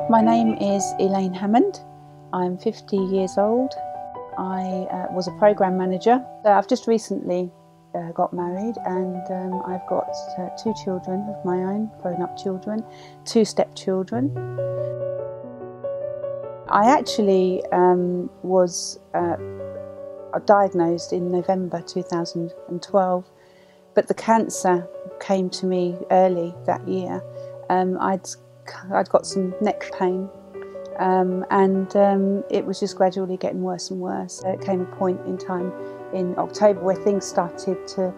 My name is Elaine Hammond. I'm 50 years old. I was a program manager. I've just recently got married, and I've got 2 children of my own, grown-up children, 2 stepchildren. I actually was diagnosed in November 2012, but the cancer came to me early that year. I'd got some neck pain, and it was just gradually getting worse and worse. There came a point in time in October where things started to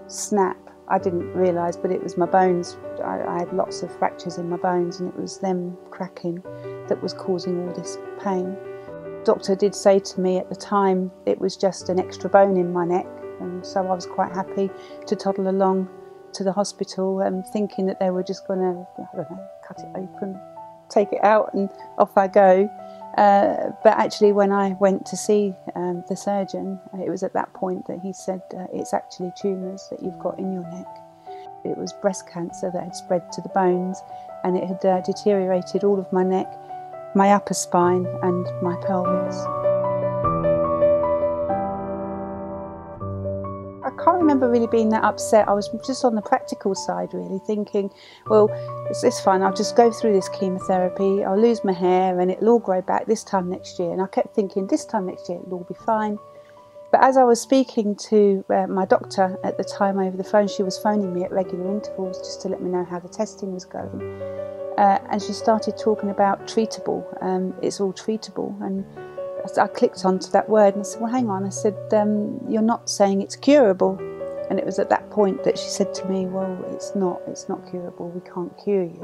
snap. I didn't realise, but it was my bones. I had lots of fractures in my bones, and it was them cracking that was causing all this pain. The doctor did say to me at the time it was just an extra bone in my neck, and so I was quite happy to toddle along to the hospital, thinking that they were just going to, I don't know, cut it open, take it out, and off I go. But actually, when I went to see the surgeon, it was at that point that he said, it's actually tumours that you've got in your neck. It was breast cancer that had spread to the bones, and it had deteriorated all of my neck, my upper spine and my pelvis. I can't remember really being that upset. I was just on the practical side, really, thinking, well, it's fine, I'll just go through this chemotherapy, I'll lose my hair and it'll all grow back this time next year. And I kept thinking, this time next year it'll all be fine. But as I was speaking to my doctor at the time over the phone, she was phoning me at regular intervals just to let me know how the testing was going. And she started talking about treatable. It's all treatable. And I clicked onto that word and I said, well, hang on. I said, you're not saying it's curable. And it was at that point that she said to me, well, it's not curable. We can't cure you.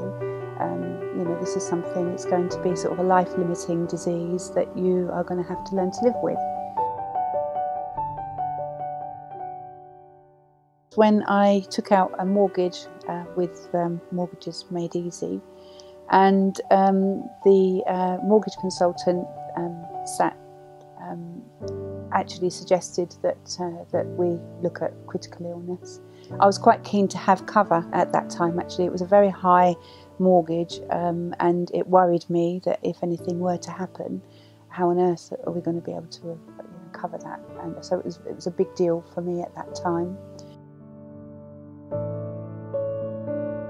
You know, this is something that's going to be sort of a life-limiting disease that you are going to have to learn to live with. When I took out a mortgage with Mortgages Made Easy, and the mortgage consultant actually suggested that we look at critical illness. I was quite keen to have cover at that time. Actually, it was a very high mortgage, and it worried me that if anything were to happen, how on earth are we going to be able to cover that? And so it was a big deal for me at that time.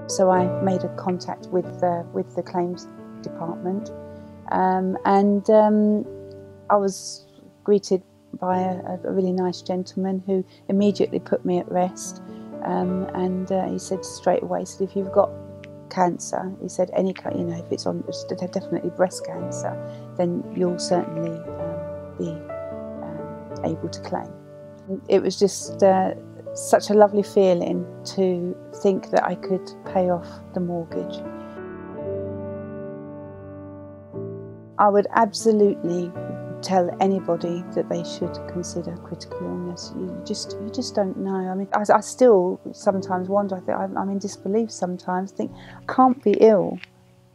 So I made a contact with the claims department, and I was greeted by a really nice gentleman who immediately put me at rest, and he said straight away, he said, if you've got cancer, he said, any kind, you know, if it's definitely breast cancer, then you'll certainly be able to claim. It was just such a lovely feeling to think that I could pay off the mortgage. I would absolutely tell anybody that they should consider critical illness. You just don't know. I mean, I still sometimes wonder. I think I'm in disbelief sometimes. Think I can't be ill.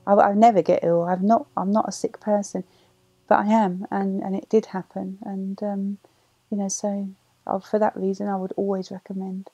I never get ill. I'm not a sick person, but I am, and it did happen. And you know, so for that reason, I would always recommend.